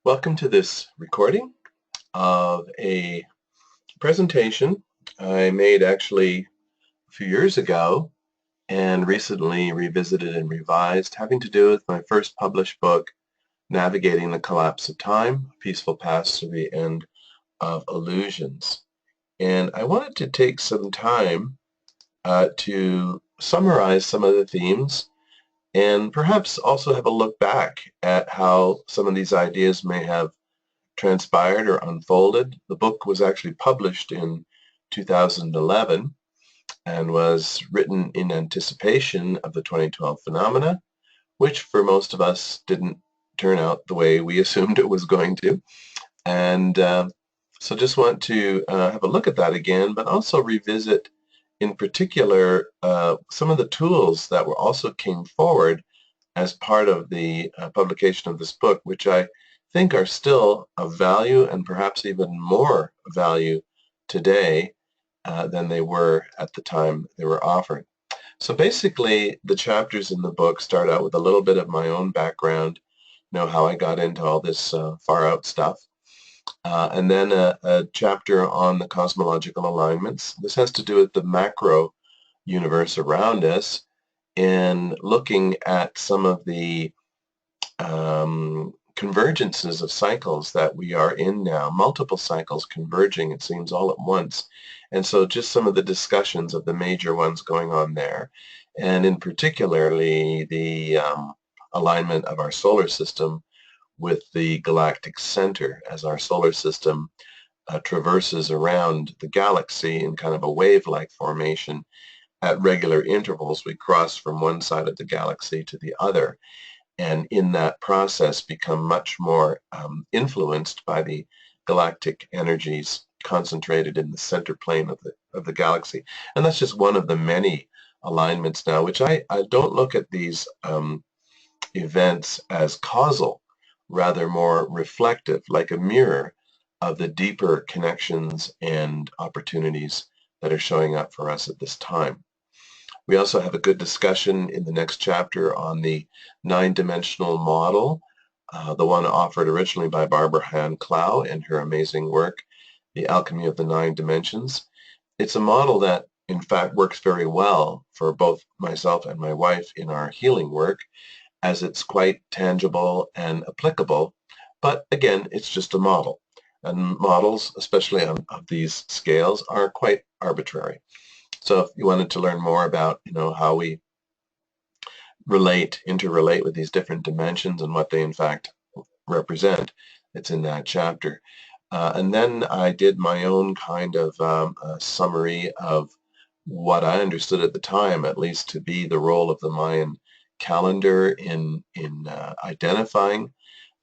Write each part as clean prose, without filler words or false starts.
Welcome to this recording of a presentation I made actually a few years ago and recently revisited and revised, having to do with my first published book, Navigating the Collapse of Time, A Peaceful Path to the End of Illusions. And I wanted to take some time to summarize some of the themes and perhaps also have a look back at how some of these ideas may have transpired or unfolded. The book was actually published in 2011 and was written in anticipation of the 2012 phenomena, which for most of us didn't turn out the way we assumed it was going to. And so just want to have a look at that again, but also revisit in particular some of the tools that were also came forward as part of the publication of this book, which I think are still of value and perhaps even more value today than they were at the time they were offered. So basically, the chapters in the book start out with a little bit of my own background, how I got into all this far out stuff. And then a chapter on the cosmological alignments. This has to do with the macro universe around us and looking at some of the convergences of cycles that we are in now, multiple cycles converging, it seems, all at once. And so just some of the discussions of the major ones going on there, and in particularly the alignment of our solar system with the galactic center as our solar system traverses around the galaxy in kind of a wave-like formation. At regular intervals, we cross from one side of the galaxy to the other, and in that process become much more influenced by the galactic energies concentrated in the center plane of the galaxy. And that's just one of the many alignments now, which I don't look at these events as causal, rather more reflective, like a mirror of the deeper connections and opportunities that are showing up for us at this time. We also have a good discussion in the next chapter on the nine-dimensional model, the one offered originally by Barbara Hahn Clow in her amazing work, The Alchemy of the Nine Dimensions. It's a model that, in fact, works very well for both myself and my wife in our healing work, as it's quite tangible and applicable. But again, it's just a model. And models, especially of these scales, are quite arbitrary. So if you wanted to learn more about, how we interrelate with these different dimensions and what they in fact represent, it's in that chapter. And then I did my own kind of summary of what I understood at the time, at least, to be the role of the Mayan calendar in identifying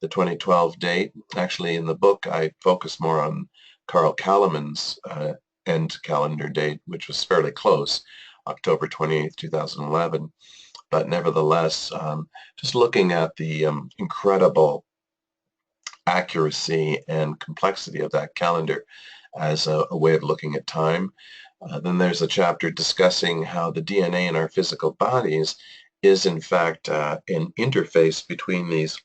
the 2012 date. Actually, in the book, I focus more on Carl Kalaman's end calendar date, which was fairly close, October 28th, 2011. But nevertheless, just looking at the incredible accuracy and complexity of that calendar as a way of looking at time. Then there's a chapter discussing how the DNA in our physical bodies is in fact an interface between these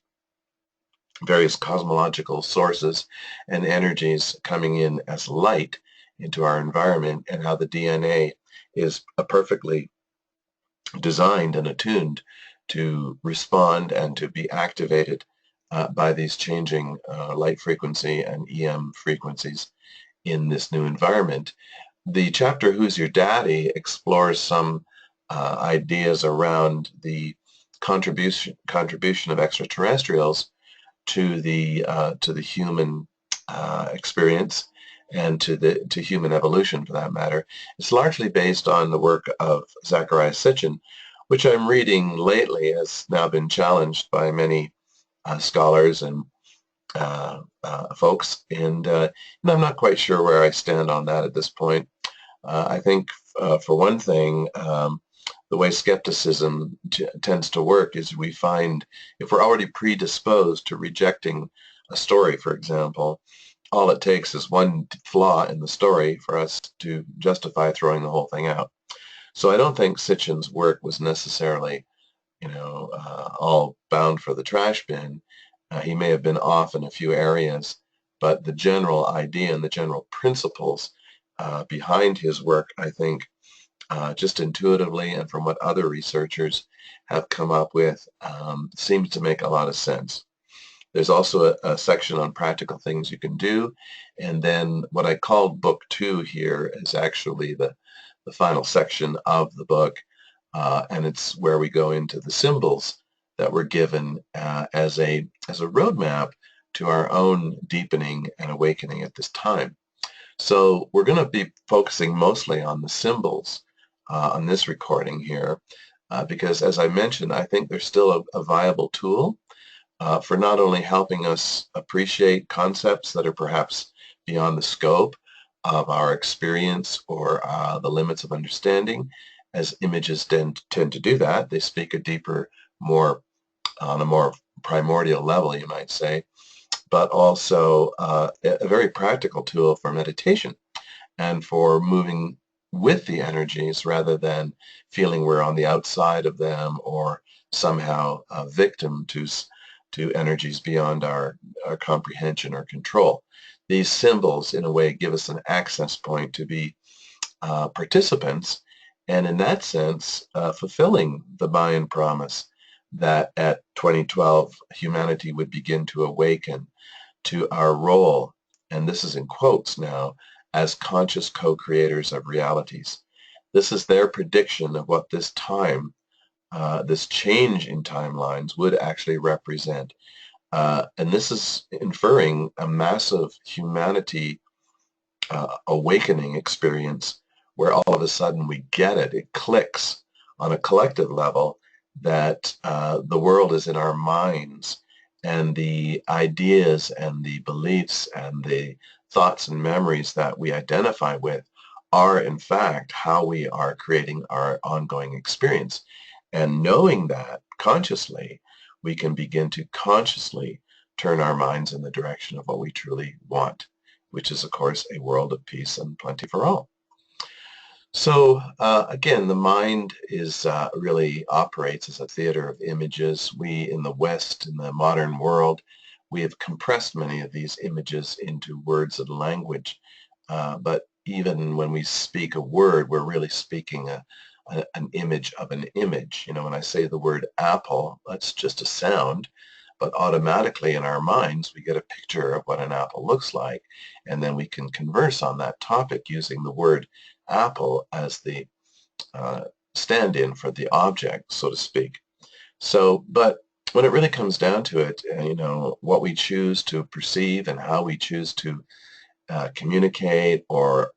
various cosmological sources and energies coming in as light into our environment, and how the DNA is perfectly designed and attuned to respond and to be activated by these changing light frequency and EM frequencies in this new environment. The chapter Who's Your Daddy explores some ideas around the contribution of extraterrestrials to the human experience and to human evolution, for that matter. It's largely based on the work of Zecharia Sitchin, which I'm reading lately, has now been challenged by many scholars and folks, and I'm not quite sure where I stand on that at this point. I think, for one thing, the way skepticism tends to work is we find if we're already predisposed to rejecting a story, for example, all it takes is one flaw in the story for us to justify throwing the whole thing out. So I don't think Sitchin's work was necessarily, all bound for the trash bin. He may have been off in a few areas, but the general idea and the general principles behind his work, I think, just intuitively and from what other researchers have come up with, seems to make a lot of sense. There's also a section on practical things you can do, and then what I called book 2 here is actually the final section of the book, and it's where we go into the symbols that were given as a roadmap to our own deepening and awakening at this time. So we're going to be focusing mostly on the symbols on this recording here, because as I mentioned, I think they're still a viable tool for not only helping us appreciate concepts that are perhaps beyond the scope of our experience or the limits of understanding, as images tend to do that. They speak a deeper, on a more primordial level, you might say, but also a very practical tool for meditation and for moving with the energies rather than feeling we're on the outside of them or somehow a victim to energies beyond our comprehension or control. These symbols, in a way, give us an access point to be participants, and in that sense, fulfilling the Mayan promise that at 2012, humanity would begin to awaken to our role, and this is in quotes now, as conscious co-creators of realities. This is their prediction of what this time, this change in timelines would actually represent. And this is inferring a massive humanity awakening experience where all of a sudden we get it. It clicks on a collective level that the world is in our minds, and the ideas and the beliefs and the thoughts and memories that we identify with are in fact how we are creating our ongoing experience. And knowing that consciously, we can begin to consciously turn our minds in the direction of what we truly want, which is, of course, a world of peace and plenty for all. So again, the mind is really operates as a theater of images. We in the West, in the modern world, we have compressed many of these images into words and language. But even when we speak a word, we're really speaking an image of an image. You know, when I say the word apple, that's just a sound, but automatically in our minds, we get a picture of what an apple looks like, and then we can converse on that topic using the word apple as the stand-in for the object, so to speak. So, but when it really comes down to it, you know, what we choose to perceive and how we choose to communicate or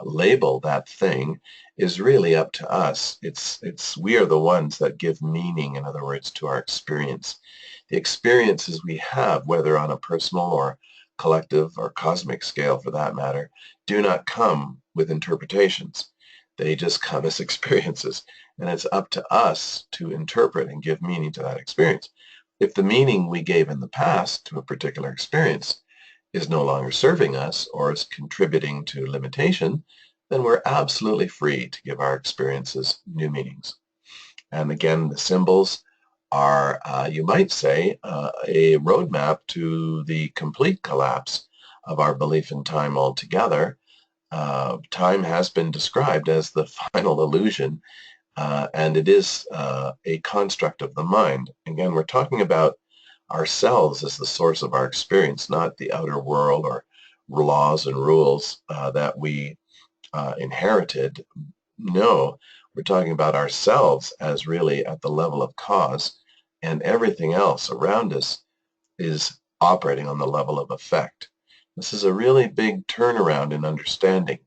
label that thing is really up to us. It's we are the ones that give meaning, in other words, to our experience. The experiences we have, whether on a personal or collective or cosmic scale for that matter, do not come with interpretations. They just come as experiences, and it's up to us to interpret and give meaning to that experience. If the meaning we gave in the past to a particular experience is no longer serving us or is contributing to limitation, then we're absolutely free to give our experiences new meanings. And again, the symbols are, you might say, a roadmap to the complete collapse of our belief in time altogether. Time has been described as the final illusion, and it is a construct of the mind. Again, we're talking about ourselves as the source of our experience, not the outer world or laws and rules that we inherited. No, we're talking about ourselves as really at the level of cause, and everything else around us is operating on the level of effect. This is a really big turnaround in understanding.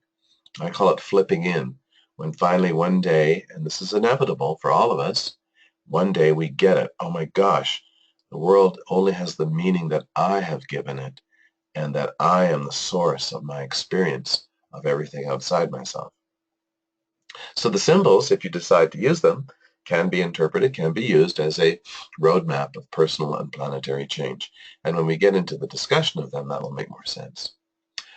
I call it flipping in, when finally one day, and this is inevitable for all of us, one day we get it. Oh my gosh, the world only has the meaning that I have given it, and that I am the source of my experience of everything outside myself. So the symbols, if you decide to use them, can be interpreted, can be used as a roadmap of personal and planetary change. And when we get into the discussion of them, that will make more sense.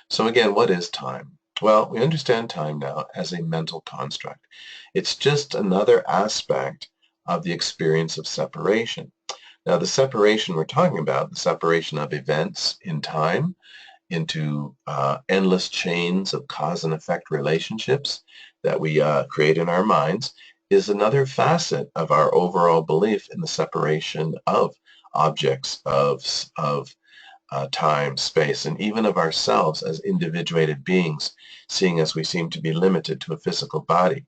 So again, what is time? Well, we understand time now as a mental construct. It's just another aspect of the experience of separation. Now, the separation we're talking about, the separation of events in time into endless chains of cause and effect relationships that we create in our minds, is another facet of our overall belief in the separation of objects, of time, space, and even of ourselves as individuated beings, seeing as we seem to be limited to a physical body.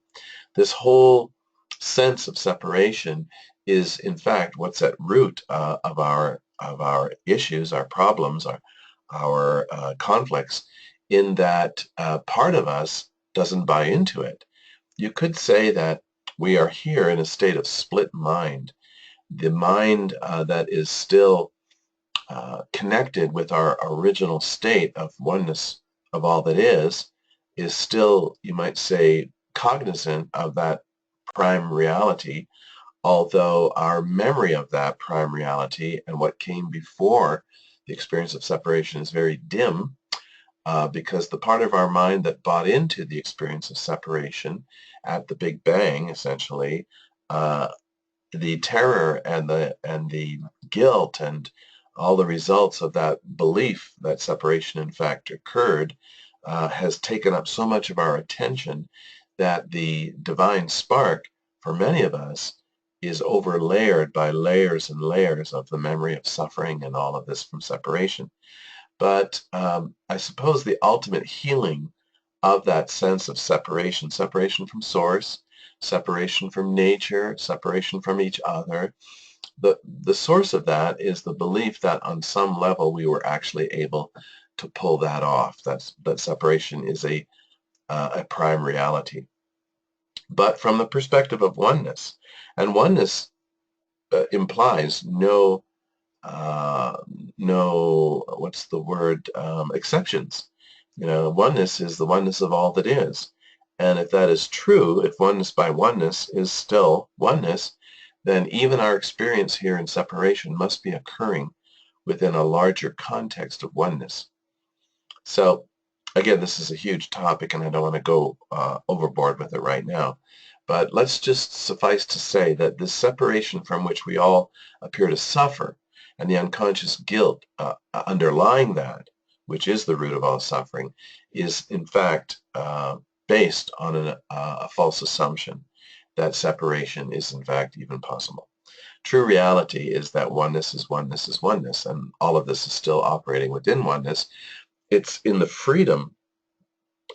This whole sense of separation is, in fact, what's at root of our issues, our problems, our conflicts, in that part of us doesn't buy into it. You could say that we are here in a state of split mind. The mind that is still connected with our original state of oneness of all that is still, you might say, cognizant of that prime reality, although our memory of that prime reality and what came before the experience of separation is very dim, because the part of our mind that bought into the experience of separation at the Big Bang, essentially, the terror and the guilt and all the results of that belief that separation in fact occurred has taken up so much of our attention that the divine spark for many of us is overlayered by layers and layers of the memory of suffering and all of this from separation. But I suppose the ultimate healing of that sense of separation, separation from source, separation from nature, separation from each other, the source of that is the belief that on some level we were actually able to pull that off. That separation is a prime reality. But from the perspective of oneness, and oneness implies no what's the word, exceptions. Oneness is the oneness of all that is. And if that is true, if oneness by oneness is still oneness, then even our experience here in separation must be occurring within a larger context of oneness. So again, this is a huge topic and I don't want to go overboard with it right now. But let's just suffice to say that this separation from which we all appear to suffer and the unconscious guilt underlying that, which is the root of all suffering, is in fact based on a false assumption that separation is in fact even possible. True reality is that oneness is oneness is oneness, and all of this is still operating within oneness. It's in the freedom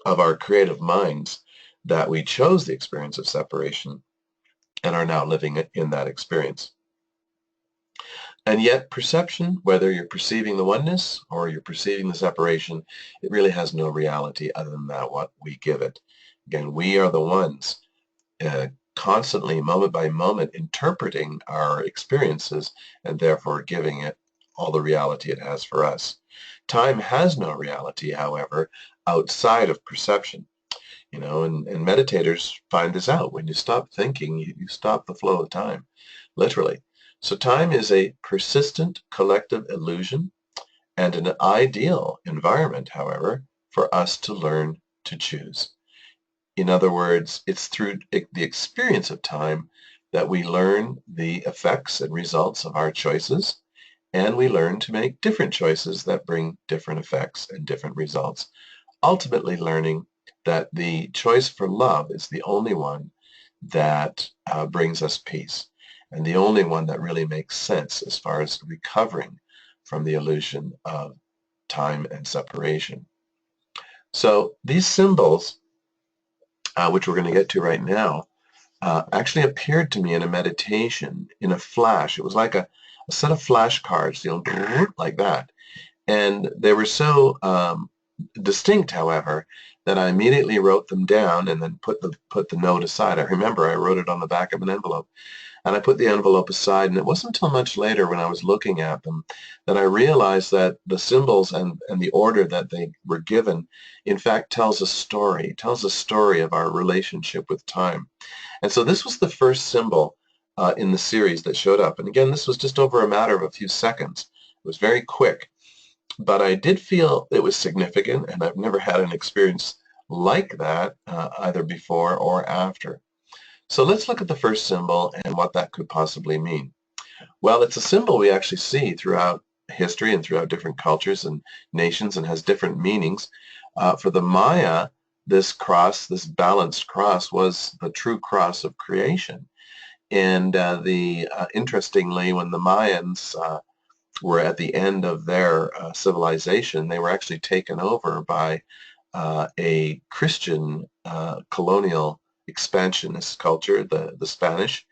of our creative minds that we chose the experience of separation and are now living in that experience. And yet perception, whether you're perceiving the oneness or you're perceiving the separation, it really has no reality other than that what we give it. Again, we are the ones constantly, moment by moment, interpreting our experiences and therefore giving it all the reality it has for us. Time has no reality, however, outside of perception. And meditators find this out. When you stop thinking, you stop the flow of time, literally. So time is a persistent collective illusion and an ideal environment, however, for us to learn to choose. In other words, it's through the experience of time that we learn the effects and results of our choices, and we learn to make different choices that bring different effects and different results, ultimately learning that the choice for love is the only one that brings us peace, and the only one that really makes sense as far as recovering from the illusion of time and separation. So these symbols, which we're going to get to right now, actually appeared to me in a meditation, in a flash. It was like a set of flashcards, like that. And they were so distinct, however, that I immediately wrote them down and then put the note aside. I remember I wrote it on the back of an envelope, and I put the envelope aside, and it wasn't until much later when I was looking at them that I realized that the symbols and the order that they were given, in fact, tells a story of our relationship with time. And so this was the first symbol in the series that showed up. And again, this was just over a matter of a few seconds. It was very quick. But I did feel it was significant, and I've never had an experience like that either before or after. So let's look at the first symbol and what that could possibly mean. Well, it's a symbol we actually see throughout history and throughout different cultures and nations, and has different meanings. For the Maya, this cross, this balanced cross, was the true cross of creation. And interestingly, when the Mayans were at the end of their civilization, they were actually taken over by a Christian colonial expansionist culture, the Spanish,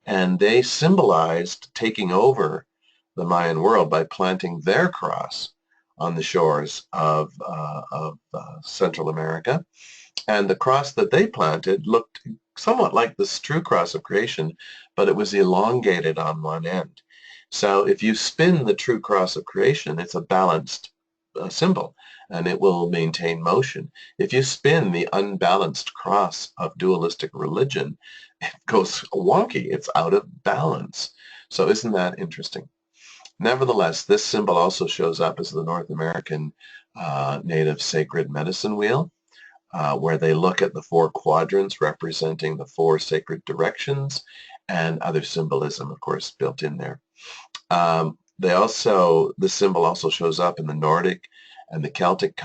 and they symbolized taking over the Mayan world by planting their cross on the shores of Central America. And the cross that they planted looked somewhat like this true cross of creation, but it was elongated on one end. So if you spin the true cross of creation, it's a balanced symbol, and it will maintain motion. If you spin the unbalanced cross of dualistic religion, it goes wonky. It's out of balance. So isn't that interesting? Nevertheless, this symbol also shows up as the North American native sacred medicine wheel, where they look at the four quadrants representing the four sacred directions, and other symbolism, of course, built in there. The symbol also shows up in the Nordic and the Celtic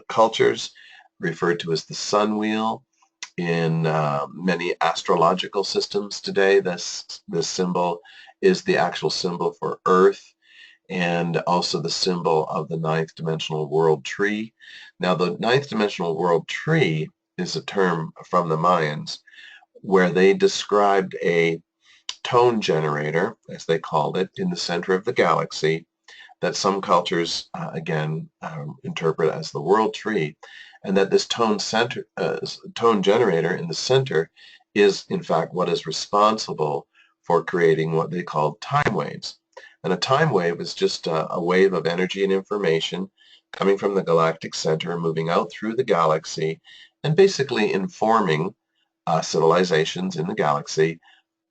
cultures, referred to as the sun wheel. In many astrological systems today, this symbol is the actual symbol for Earth, and also the symbol of the ninth dimensional world tree. Now, the ninth dimensional world tree is a term from the Mayans where they described a tone generator, as they called it, in the center of the galaxy that some cultures, again, interpret as the world tree, and that this tone generator in the center is, in fact, what is responsible for creating what they call time waves. And a time wave is just a wave of energy and information coming from the galactic center, moving out through the galaxy, and basically informing civilizations in the galaxy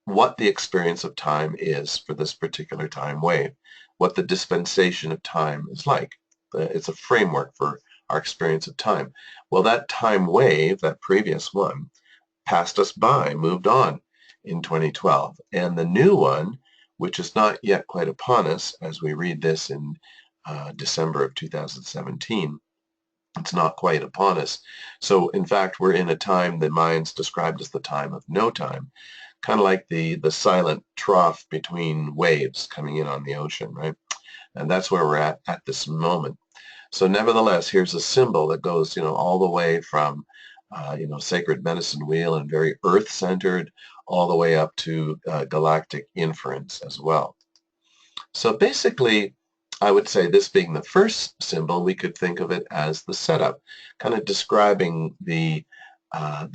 what the experience of time is for this particular time wave, what the dispensation of time is like. It's a framework for our experience of time. Well, that time wave, that previous one, passed us by, moved on in 2012. And the new one, which is not yet quite upon us as we read this in December of 2017, it's not quite upon us. So in fact, we're in a time that Mayans described as the time of no time, kind of like the silent trough between waves coming in on the ocean, right? And that's where we're at this moment. So nevertheless, here's a symbol that goes, all the way from, sacred medicine wheel and very earth-centered, all the way up to galactic inference as well. So basically, I would say this being the first symbol, we could think of it as the setup, kind of describing the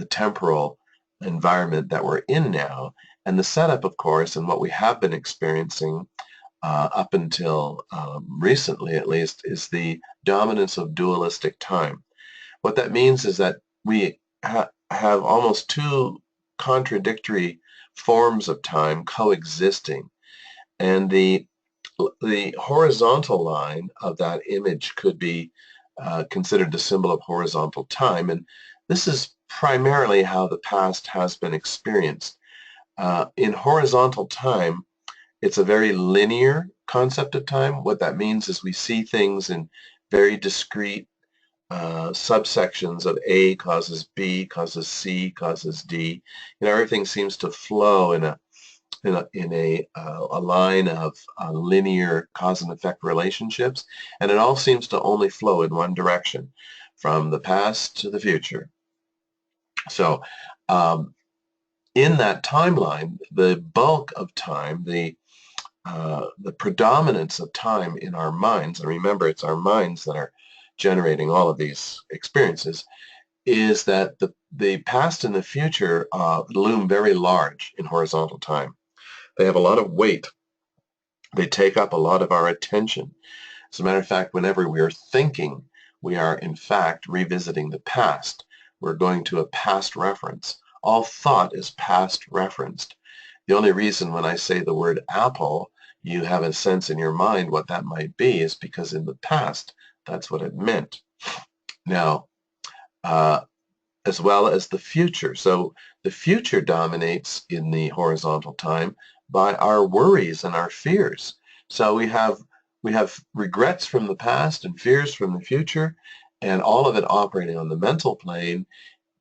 temporal environment that we're in now. And the setup, of course, and what we have been experiencing up until recently, at least, is the dominance of dualistic time. What that means is that we have almost two contradictory forms of time coexisting, and the horizontal line of that image could be considered the symbol of horizontal time, and this is primarily how the past has been experienced. In horizontal time, it's a very linear concept of time. What that means is we see things in very discrete subsections of A causes B, causes C, causes D. Everything seems to flow in a line of linear cause and effect relationships, and it all seems to only flow in one direction, from the past to the future. So in that timeline, the bulk of time, the predominance of time in our minds, and remember it's our minds that are generating all of these experiences, is that the past and the future loom very large in horizontal time. They have a lot of weight. They take up a lot of our attention. As a matter of fact, whenever we are thinking, we are in fact revisiting the past. We're going to a past reference. All thought is past referenced. The only reason when I say the word apple, you have a sense in your mind what that might be is because in the past, that's what it meant. Now, as well as the future. So the future dominates in the horizontal time, by our worries and our fears. So we have regrets from the past and fears from the future, and all of it operating on the mental plane,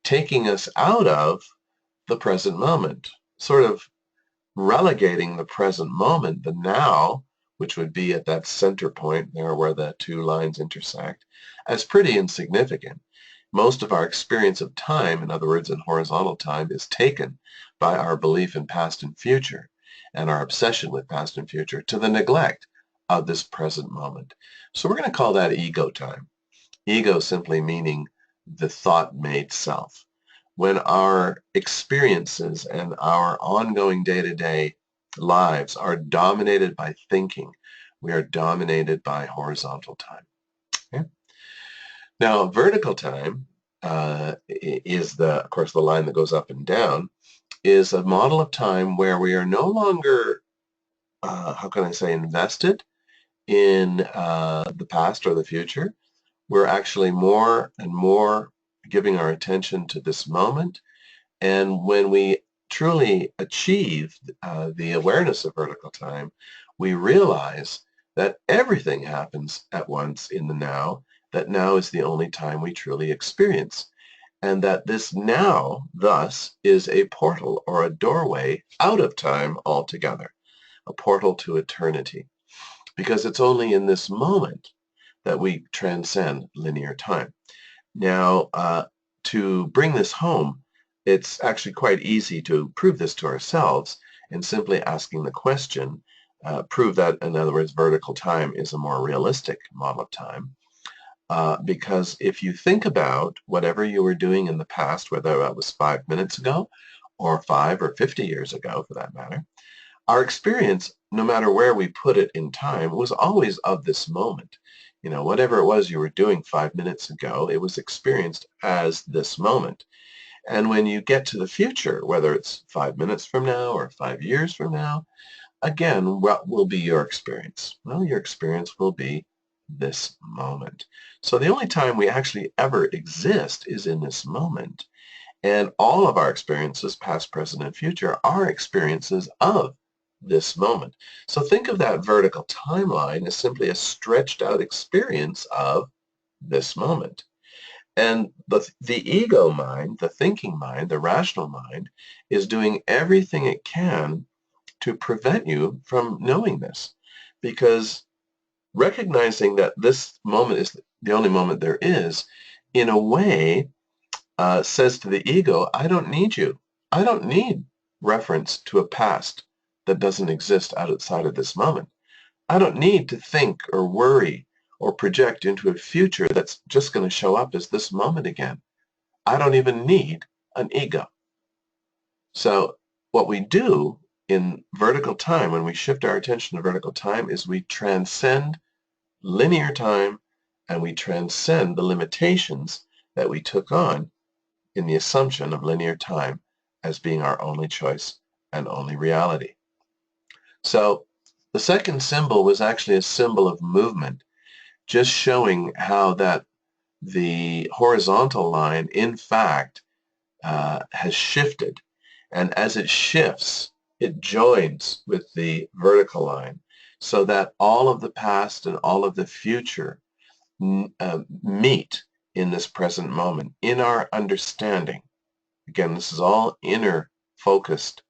taking us out of the present moment, sort of relegating the present moment, the now, which would be at that center point there where the two lines intersect, as pretty insignificant. Most of our experience of time, in other words, in horizontal time, is taken by our belief in past and future and our obsession with past and future to the neglect of this present moment. So we're going to call that ego time. Ego simply meaning the thought-made self. When our experiences and our ongoing day-to-day lives are dominated by thinking, we are dominated by horizontal time. Okay? Now, vertical time is of course, the line that goes up and down, is a model of time where we are no longer, how can I say, invested in the past or the future. We're actually more and more giving our attention to this moment. And when we truly achieve the awareness of vertical time, we realize that everything happens at once in the now, that now is the only time we truly experience, and that this now, thus, is a portal or a doorway out of time altogether, a portal to eternity, because it's only in this moment that we transcend linear time. Now, to bring this home, it's actually quite easy to prove this to ourselves and simply asking the question, prove that, in other words, vertical time is a more realistic model of time. Because if you think about whatever you were doing in the past, whether that was 5 minutes ago or 5 or 50 years ago for that matter, our experience, no matter where we put it in time, was always of this moment. You know, whatever it was you were doing 5 minutes ago, it was experienced as this moment. And when you get to the future, whether it's 5 minutes from now or 5 years from now, again, what will be your experience? Well, your experience will be this moment. So the only time we actually ever exist is in this moment. And all of our experiences, past, present, and future, are experiences of this moment. So think of that vertical timeline as simply a stretched out experience of this moment. And the ego mind, the thinking mind, the rational mind, is doing everything it can to prevent you from knowing this. Because recognizing that this moment is the only moment there is, in a way, says to the ego, I don't need you. I don't need reference to a past that doesn't exist outside of this moment. I don't need to think or worry or project into a future that's just going to show up as this moment again. I don't even need an ego. So what we do in vertical time, when we shift our attention to vertical time, is we transcend linear time and we transcend the limitations that we took on in the assumption of linear time as being our only choice and only reality. So the second symbol was actually a symbol of movement, just showing how that the horizontal line, in fact, has shifted. And as it shifts, it joins with the vertical line so that all of the past and all of the future meet in this present moment, in our understanding. Again, this is all inner focused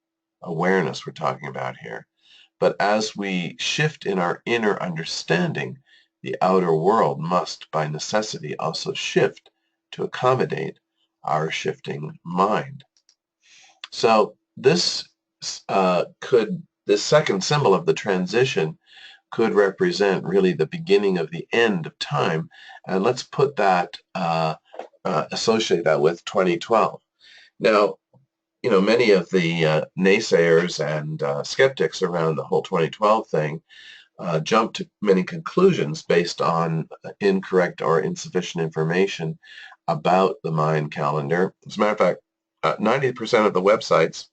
awareness we're talking about here. But as we shift in our inner understanding, the outer world must, by necessity, also shift to accommodate our shifting mind. So this this second symbol of the transition could represent really the beginning of the end of time. And let's put that, associate that with 2012. Now, you know, many of the naysayers and skeptics around the whole 2012 thing jump to many conclusions based on incorrect or insufficient information about the Mayan calendar. As a matter of fact, 90% of the websites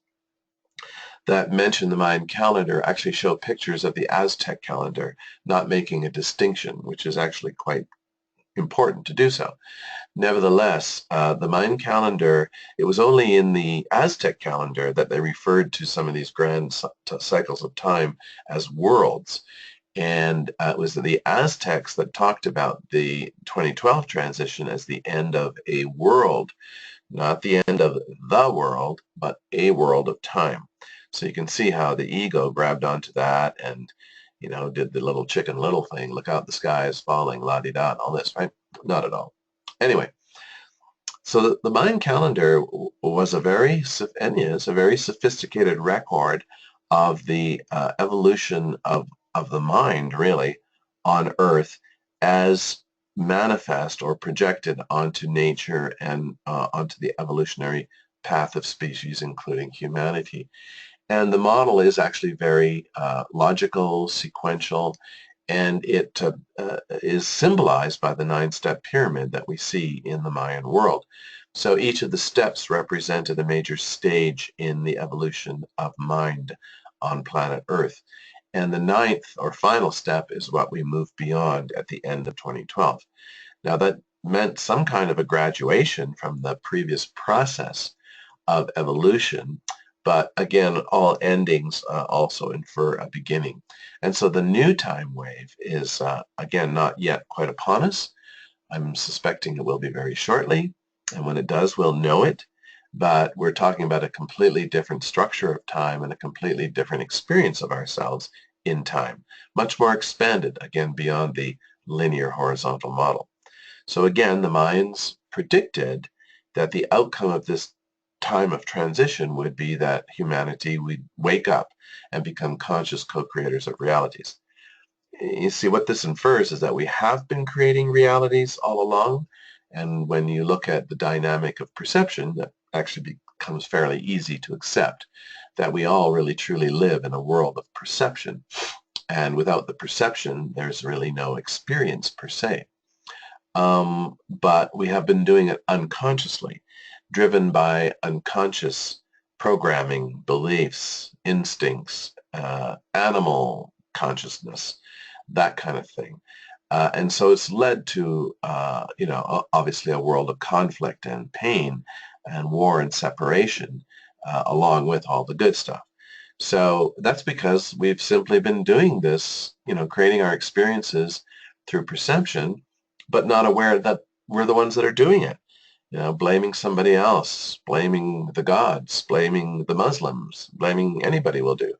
that mention the Mayan calendar actually show pictures of the Aztec calendar, not making a distinction, which is actually quite important to do so. Nevertheless, the Mayan calendar, it was only in the Aztec calendar that they referred to some of these grand cycles of time as worlds. And it was the Aztecs that talked about the 2012 transition as the end of a world, not the end of the world, but a world of time. So you can see how the ego grabbed onto that and, you know, did the little Chicken Little thing, look out, the sky is falling, la-di-da, and all this, right? Not at all. Anyway, so the Mayan calendar was a very, and is a very sophisticated record of the evolution of the mind, really, on Earth as manifest or projected onto nature and onto the evolutionary path of species, including humanity. And the model is actually very logical, sequential, and it is symbolized by the 9-step pyramid that we see in the Mayan world. So each of the steps represented a major stage in the evolution of mind on planet Earth. And the 9th or final step is what we move beyond at the end of 2012. Now that meant some kind of a graduation from the previous process of evolution, but again, all endings also infer a beginning. And so the new time wave is, again, not yet quite upon us. I'm suspecting it will be very shortly. And when it does, we'll know it. But we're talking about a completely different structure of time and a completely different experience of ourselves in time. Much more expanded, again, beyond the linear horizontal model. So again, the Mayans predicted that the outcome of this time of transition would be that humanity would wake up and become conscious co-creators of realities. You see, what this infers is that we have been creating realities all along, and when you look at the dynamic of perception, that actually becomes fairly easy to accept that we all really truly live in a world of perception, and without the perception, there's really no experience per se. But we have been doing it unconsciously, driven by unconscious programming, beliefs, instincts, animal consciousness, that kind of thing. And so it's led to, you know, obviously a world of conflict and pain and war and separation, along with all the good stuff. So that's because we've simply been doing this, you know, creating our experiences through perception, but not aware that we're the ones that are doing it. You know, blaming somebody else, blaming the gods, blaming the Muslims, blaming anybody will do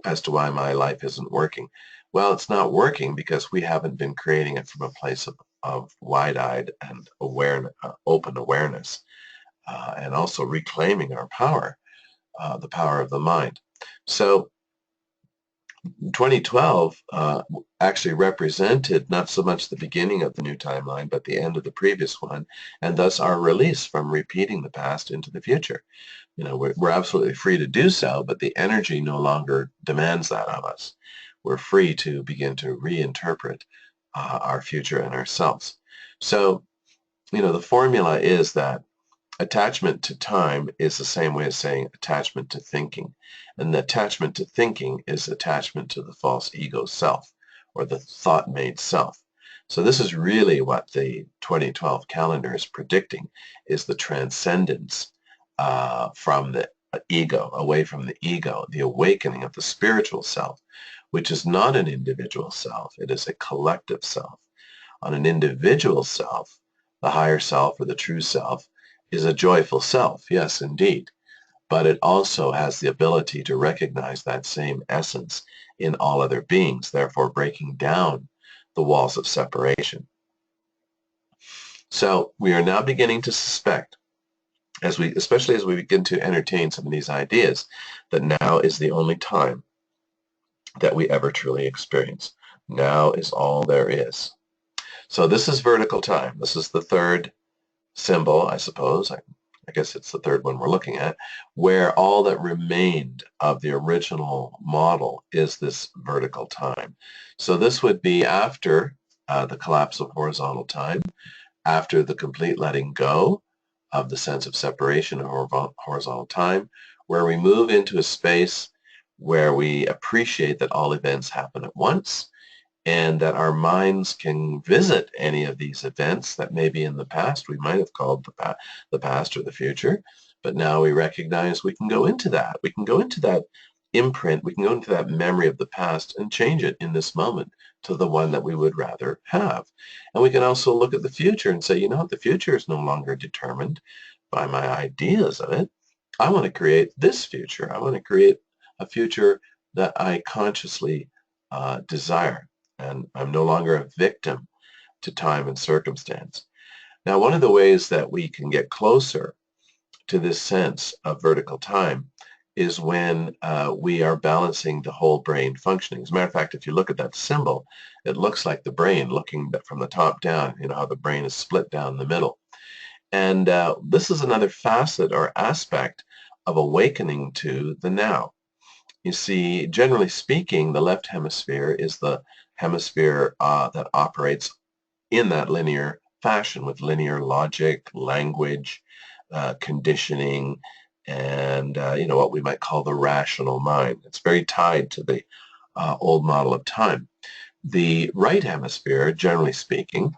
as to why my life isn't working. Well, it's not working because we haven't been creating it from a place of wide-eyed and open awareness, and also reclaiming our power, the power of the mind. So 2012 actually represented not so much the beginning of the new timeline, but the end of the previous one, and thus our release from repeating the past into the future. You know, we're absolutely free to do so, but the energy no longer demands that of us. We're free to begin to reinterpret our future and ourselves. So, you know, the formula is that attachment to time is the same way as saying attachment to thinking. And the attachment to thinking is attachment to the false ego self, or the thought-made self. So this is really what the 2012 calendar is predicting, is the transcendence from the ego, away from the ego, the awakening of the spiritual self, which is not an individual self, it is a collective self. On an individual self, the higher self or the true self is a joyful self, yes, indeed, but it also has the ability to recognize that same essence in all other beings, therefore breaking down the walls of separation. So we are now beginning to suspect, especially as we begin to entertain some of these ideas, that now is the only time that we ever truly experience. Now is all there is. So this is vertical time. This is the third symbol, I suppose. I guess it's the third one we're looking at, where all that remained of the original model is this vertical time. So this would be after the collapse of horizontal time, after the complete letting go of the sense of separation or horizontal time, where we move into a space where we appreciate that all events happen at once, and that our minds can visit any of these events that maybe in the past we might have called the past or the future, but now we recognize we can go into that. We can go into that imprint, we can go into that memory of the past and change it in this moment to the one that we would rather have. And we can also look at the future and say, you know what, the future is no longer determined by my ideas of it. I want to create this future. I want to create a future that I consciously desire, and I'm no longer a victim to time and circumstance. Now, one of the ways that we can get closer to this sense of vertical time is when we are balancing the whole brain functioning. As a matter of fact, if you look at that symbol, it looks like the brain looking from the top down, you know, how the brain is split down the middle. And this is another facet or aspect of awakening to the now. You see, generally speaking, the left hemisphere is the hemisphere that operates in that linear fashion with linear logic, language, conditioning, and you know, what we might call the rational mind. It's very tied to the old model of time. The right hemisphere, generally speaking,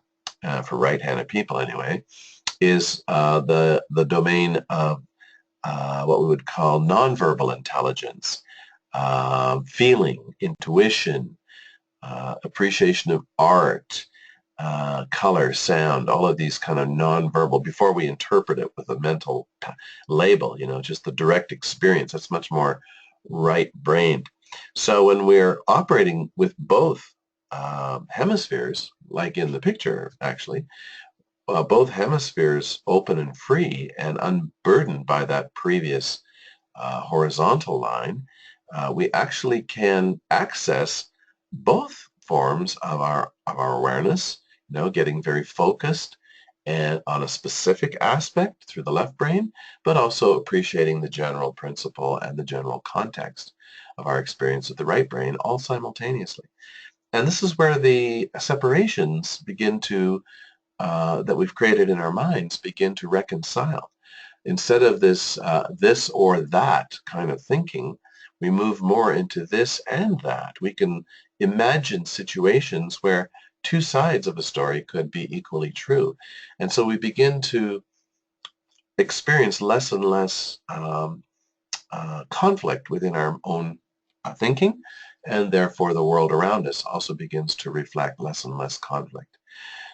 for right-handed people anyway, is the domain of what we would call nonverbal intelligence, feeling, intuition, appreciation of art, color, sound, all of these kind of nonverbal, before we interpret it with a mental label, you know, just the direct experience. That's much more right-brained. So when we're operating with both hemispheres, like in the picture, actually, both hemispheres open and free and unburdened by that previous horizontal line, we actually can access both forms of our awareness, you know, getting very focused and on a specific aspect through the left brain, but also appreciating the general principle and the general context of our experience with the right brain all simultaneously. And this is where the separations begin to that we've created in our minds begin to reconcile. Instead of this or that kind of thinking, we move more into this and that. We can imagine situations where two sides of a story could be equally true. And so we begin to experience less and less conflict within our own thinking, and therefore the world around us also begins to reflect less and less conflict.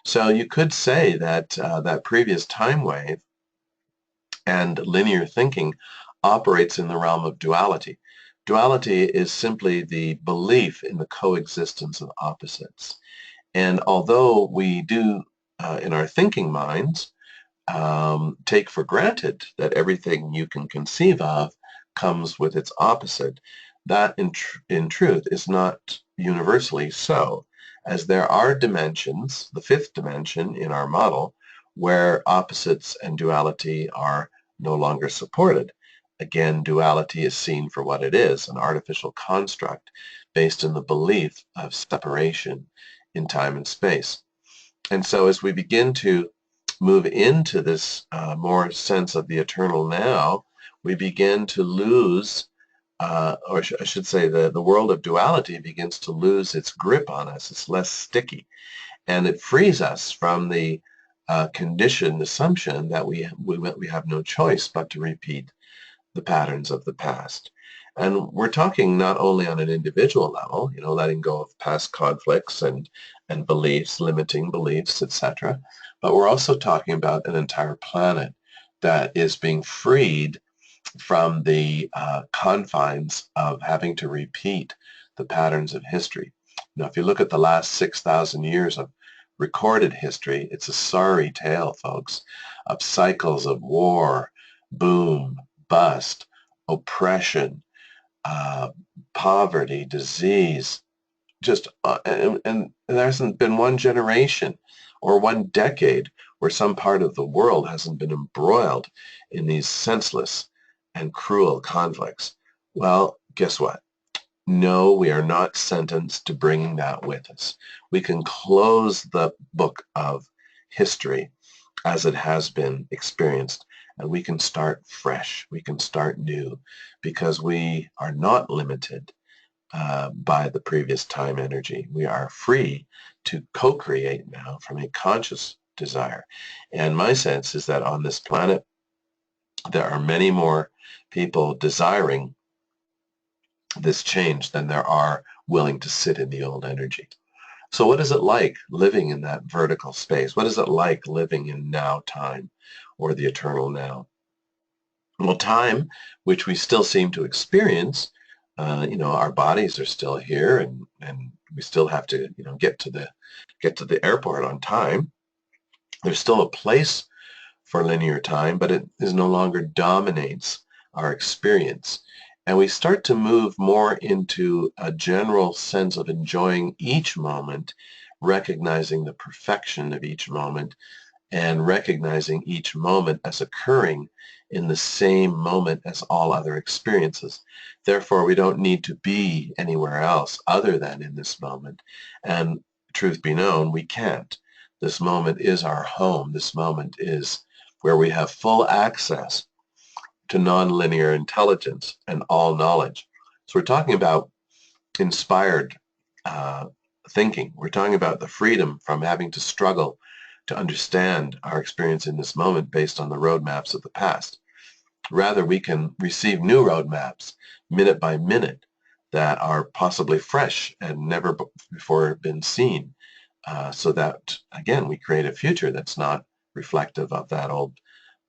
So you could say that that previous time wave and linear thinking operates in the realm of duality. Duality is simply the belief in the coexistence of opposites. And although we do, in our thinking minds, take for granted that everything you can conceive of comes with its opposite, that in truth is not universally so, as there are dimensions, the fifth dimension in our model, where opposites and duality are no longer supported. Again, duality is seen for what it is, an artificial construct based in the belief of separation in time and space. And so as we begin to move into this more sense of the eternal now, we begin to lose, or I should say the world of duality begins to lose its grip on us. It's less sticky. And it frees us from the conditioned assumption that we have no choice but to repeat the patterns of the past. And we're talking not only on an individual level, you know, letting go of past conflicts and beliefs, limiting beliefs, etc., but we're also talking about an entire planet that is being freed from the confines of having to repeat the patterns of history. Now, if you look at the last 6,000 years of recorded history, it's a sorry tale, folks, of cycles of war, boom, bust, oppression, poverty, disease, just and there hasn't been one generation or one decade where some part of the world hasn't been embroiled in these senseless and cruel conflicts. Well, guess what? No, we are not sentenced to bringing that with us. We can close the book of history as it has been experienced, and we can start fresh. We can start new because we are not limited by the previous time energy. We are free to co-create now from a conscious desire. And my sense is that on this planet, there are many more people desiring this change than there are willing to sit in the old energy. So what is it like living in that vertical space? What is it like living in now time, or the eternal now? Well, time, which we still seem to experience, our bodies are still here, and we still have to, get to the airport on time. There's still a place for linear time, but it is no longer dominates our experience. And we start to move more into a general sense of enjoying each moment, recognizing the perfection of each moment, and recognizing each moment as occurring in the same moment as all other experiences. Therefore, we don't need to be anywhere else other than in this moment. And truth be known, we can't. This moment is our home. This moment is where we have full access to nonlinear intelligence and all knowledge. So we're talking about inspired thinking. We're talking about the freedom from having to struggle to understand our experience in this moment based on the roadmaps of the past. Rather, we can receive new roadmaps minute by minute that are possibly fresh and never before been seen, so that, again, we create a future that's not reflective of that old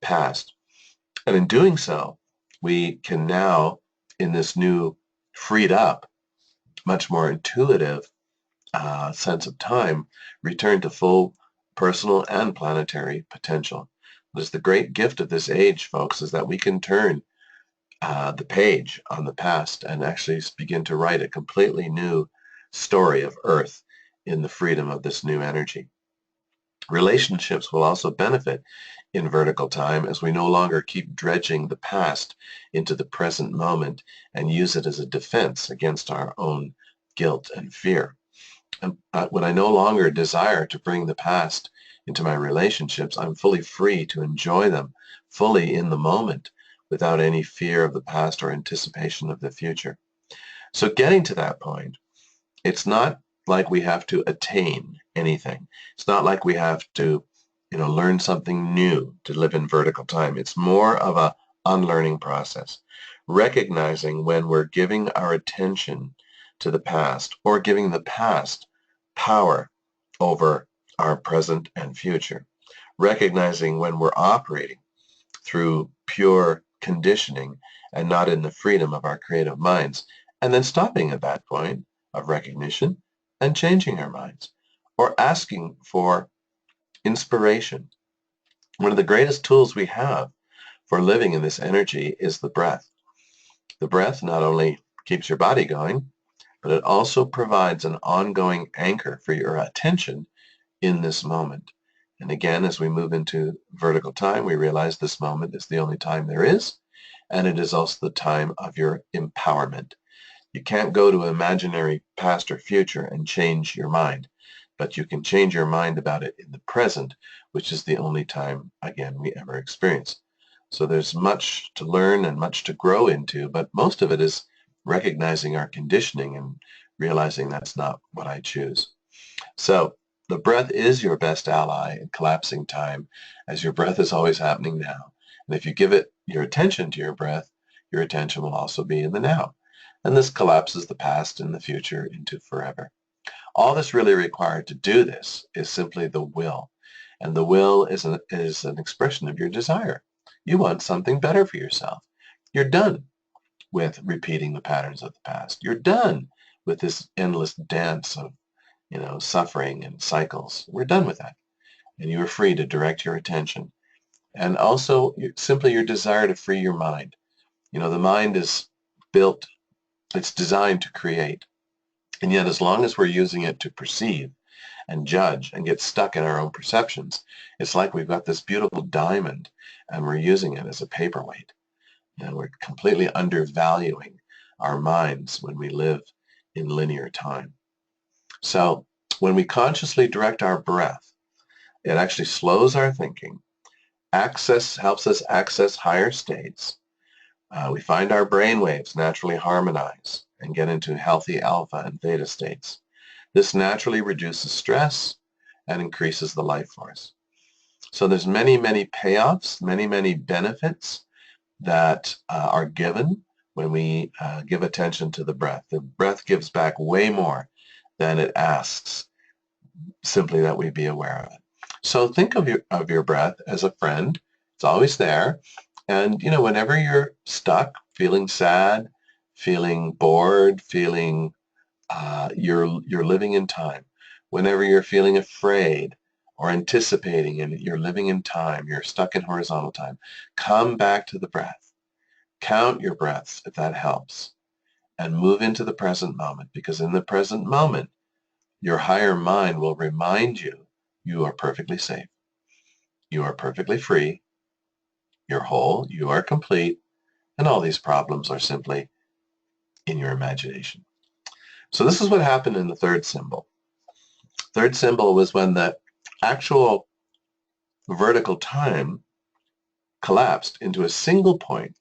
past. And in doing so, we can now, in this new freed up, much more intuitive sense of time, return to full personal and planetary potential. That's the great gift of this age, folks, is that we can turn the page on the past and actually begin to write a completely new story of Earth in the freedom of this new energy. Relationships will also benefit in vertical time as we no longer keep dredging the past into the present moment and use it as a defense against our own guilt and fear. And when I no longer desire to bring the past into my relationships, I'm fully free to enjoy them fully in the moment without any fear of the past or anticipation of the future. So getting to that point, it's not like we have to attain anything. It's not like we have to, learn something new to live in vertical time. It's more of a unlearning process, recognizing when we're giving our attention to the past or giving the past power over our present and future, recognizing when we're operating through pure conditioning and not in the freedom of our creative minds, and then stopping at that point of recognition and changing our minds or asking for inspiration. One of the greatest tools we have for living in this energy is the breath. The breath not only keeps your body going, but it also provides an ongoing anchor for your attention in this moment. And again, as we move into vertical time, we realize this moment is the only time there is, and it is also the time of your empowerment. You can't go to imaginary past or future and change your mind, but you can change your mind about it in the present, which is the only time, again, we ever experience. So there's much to learn and much to grow into, but most of it is recognizing our conditioning and realizing that's not what I choose. So the breath is your best ally in collapsing time, as your breath is always happening now. And if you give it your attention to your breath, your attention will also be in the now. And this collapses the past and the future into forever. All that's really required to do this is simply the will. And the will is an expression of your desire. You want something better for yourself. You're done with repeating the patterns of the past. You're done with this endless dance of, suffering and cycles. We're done with that. And you are free to direct your attention. And also simply your desire to free your mind. The mind is built, it's designed to create. And yet, as long as we're using it to perceive and judge and get stuck in our own perceptions, it's like we've got this beautiful diamond and we're using it as a paperweight. And we're completely undervaluing our minds when we live in linear time. So when we consciously direct our breath, it actually slows our thinking, helps us access higher states. We find our brain waves naturally harmonize and get into healthy alpha and theta states. This naturally reduces stress and increases the life force. So there's many, many payoffs, many, many benefits that are given when we give attention to the breath. The breath gives back way more than it asks, simply that we be aware of it. So think of your breath as a friend. It's always there. And, whenever you're stuck, feeling sad, feeling bored, feeling you're living in time. Whenever you're feeling afraid or anticipating and you're living in time, you're stuck in horizontal time, come back to the breath. Count your breaths if that helps, and move into the present moment, because in the present moment, your higher mind will remind you you are perfectly safe. You are perfectly free. You're whole. You are complete. And all these problems are simply in your imagination. So this is what happened in the third symbol. Third symbol was when the actual vertical time collapsed into a single point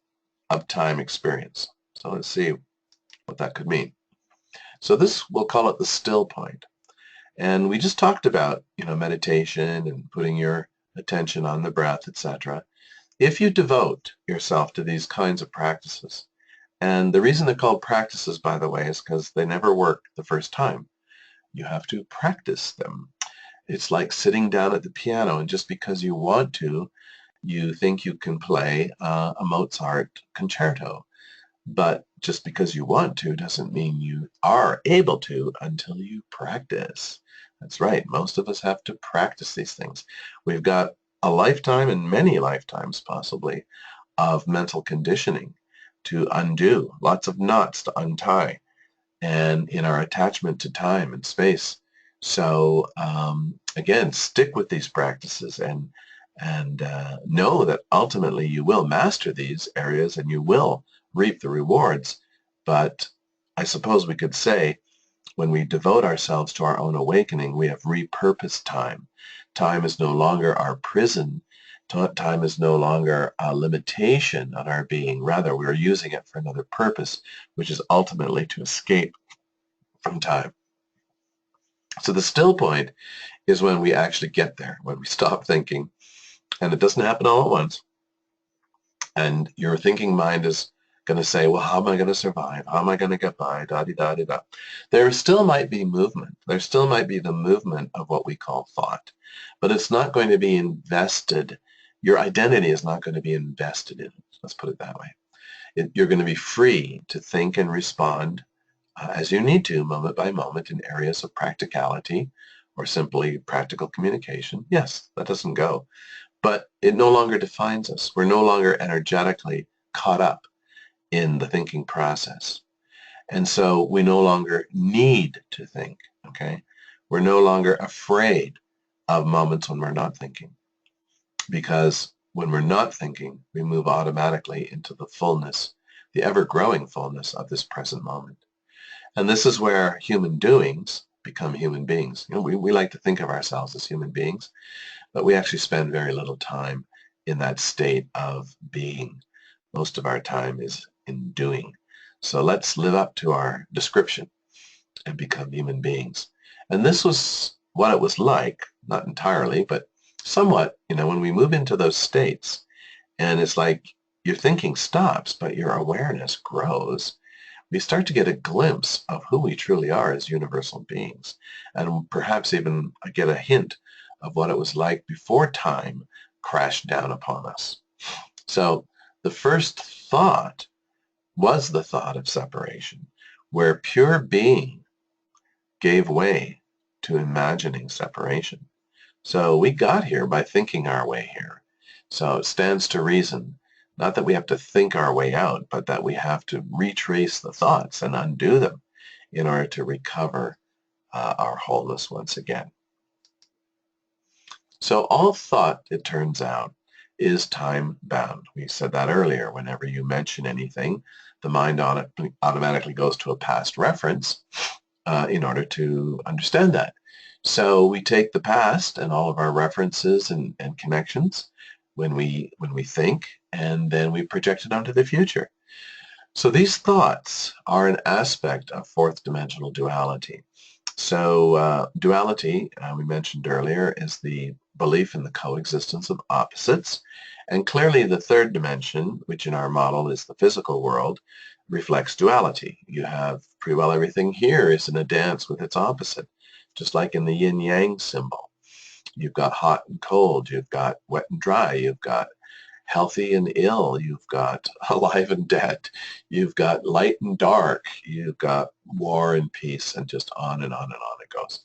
of time experience. So let's see what that could mean. So this, we'll call it the still point. And we just talked about, meditation and putting your attention on the breath, etc. If you devote yourself to these kinds of practices, and the reason they're called practices, by the way, is because they never work the first time. You have to practice them. It's like sitting down at the piano, and just because you want to, you think you can play a Mozart concerto. But just because you want to doesn't mean you are able to until you practice. That's right. Most of us have to practice these things. We've got a lifetime, and many lifetimes possibly, of mental conditioning to undo, lots of knots to untie, and in our attachment to time and space. So again, stick with these practices and know that ultimately you will master these areas and you will reap the rewards. But I suppose we could say when we devote ourselves to our own awakening, we have repurposed time. Time is no longer our prison. Time is no longer a limitation on our being. Rather, we're using it for another purpose, which is ultimately to escape from time. So the still point is when we actually get there, when we stop thinking, and it doesn't happen all at once. And your thinking mind is going to say, well, how am I going to survive? How am I going to get by? Da-di-da-di-da. There still might be movement. There still might be the movement of what we call thought, but it's not going to be invested. Your identity is not going to be invested in it. Let's put it that way. You're going to be free to think and respond as you need to, moment by moment, in areas of practicality or simply practical communication. Yes, that doesn't go. But it no longer defines us. We're no longer energetically caught up in the thinking process. And so we no longer need to think, okay? We're no longer afraid of moments when we're not thinking, because when we're not thinking, we move automatically into the fullness, the ever-growing fullness of this present moment. And this is where human doings become human beings. We like to think of ourselves as human beings, but we actually spend very little time in that state of being. Most of our time is in doing. So let's live up to our description and become human beings. And this was what it was like, not entirely, but somewhat, when we move into those states, and it's like your thinking stops, but your awareness grows. We start to get a glimpse of who we truly are as universal beings, and perhaps even get a hint of what it was like before time crashed down upon us. So the first thought was the thought of separation, where pure being gave way to imagining separation. So we got here by thinking our way here. So it stands to reason, not that we have to think our way out, but that we have to retrace the thoughts and undo them in order to recover our wholeness once again. So all thought, it turns out, is time-bound. We said that earlier. Whenever you mention anything, the mind automatically goes to a past reference in order to understand that. So we take the past and all of our references and connections when we think, and then we project it onto the future. So these thoughts are an aspect of fourth dimensional duality. So duality, we mentioned earlier, is the belief in the coexistence of opposites. And clearly the third dimension, which in our model is the physical world, reflects duality. You have pretty well everything here is in a dance with its opposite, just like in the yin-yang symbol. You've got hot and cold, you've got wet and dry, you've got healthy and ill, you've got alive and dead, you've got light and dark, you've got war and peace, and just on and on and on it goes.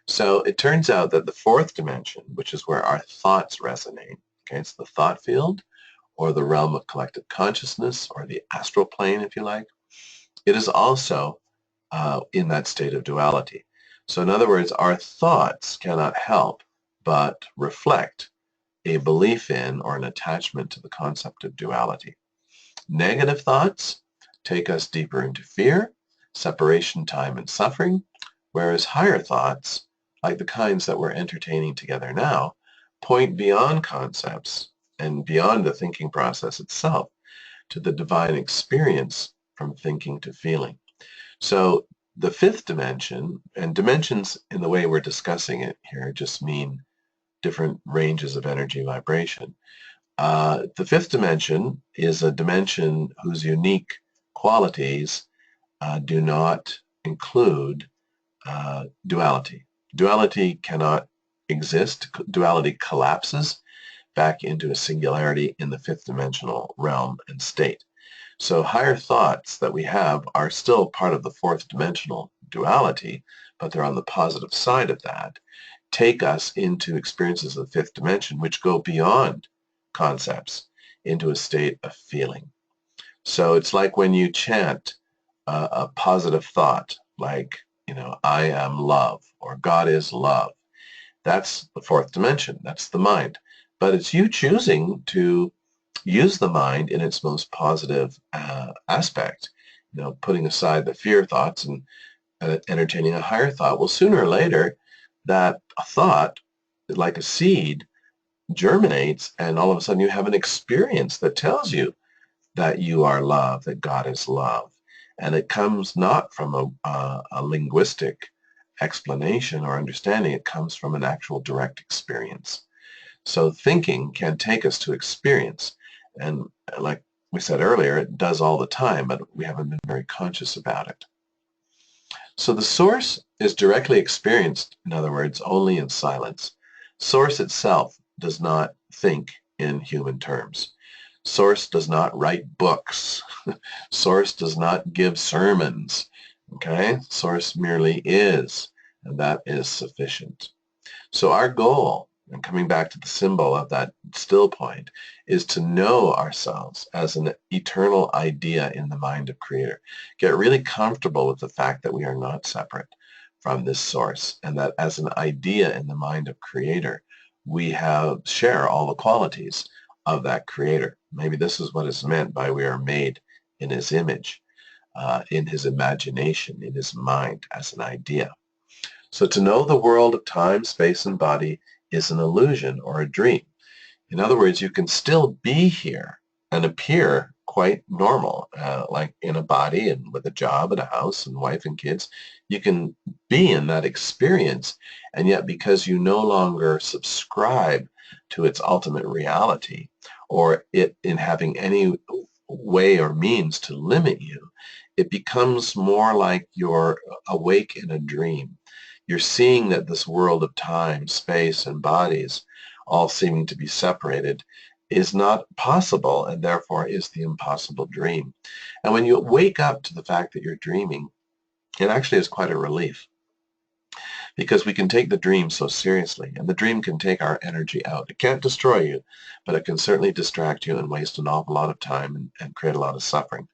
So it turns out that the fourth dimension, which is where our thoughts resonate, okay, it's the thought field or the realm of collective consciousness or the astral plane, if you like, it is also in that state of duality. So in other words, our thoughts cannot help but reflect a belief in or an attachment to the concept of duality. Negative thoughts take us deeper into fear, separation, time, and suffering, whereas higher thoughts, like the kinds that we're entertaining together now, point beyond concepts and beyond the thinking process itself to the divine experience from thinking to feeling. So the fifth dimension, and dimensions in the way we're discussing it here just mean different ranges of energy vibration. The fifth dimension is a dimension whose unique qualities do not include duality. Duality cannot exist. Duality collapses back into a singularity in the fifth dimensional realm and state. So higher thoughts that we have are still part of the fourth dimensional duality, but they're on the positive side of that, take us into experiences of the fifth dimension, which go beyond concepts into a state of feeling. So it's like when you chant a positive thought, like, I am love, or God is love. That's the fourth dimension. That's the mind. But it's you choosing to use the mind in its most positive aspect, putting aside the fear thoughts and entertaining a higher thought. Well, sooner or later, that thought, like a seed, germinates, and all of a sudden you have an experience that tells you that you are love, that God is love. And it comes not from a linguistic explanation or understanding. It comes from an actual direct experience. So thinking can take us to experience. And like we said earlier, it does all the time, but we haven't been very conscious about it. So the source is directly experienced, in other words, only in silence. Source itself does not think in human terms. Source does not write books. Source does not give sermons. Okay? Source merely is, and that is sufficient. So our goal, and coming back to the symbol of that still point, is to know ourselves as an eternal idea in the mind of Creator. Get really comfortable with the fact that we are not separate from this source, and that as an idea in the mind of Creator, we share all the qualities of that Creator. Maybe this is what is meant by we are made in His image, in His imagination, in His mind as an idea. So to know the world of time, space, and body is an illusion or a dream. In other words, you can still be here and appear quite normal, like in a body and with a job and a house and wife and kids. You can be in that experience, and yet because you no longer subscribe to its ultimate reality or it in having any way or means to limit you, it becomes more like you're awake in a dream. You're seeing that this world of time, space, and bodies, all seeming to be separated, is not possible and therefore is the impossible dream. And when you wake up to the fact that you're dreaming, it actually is quite a relief, because we can take the dream so seriously, and the dream can take our energy out. It can't destroy you, but it can certainly distract you and waste an awful lot of time and create a lot of suffering.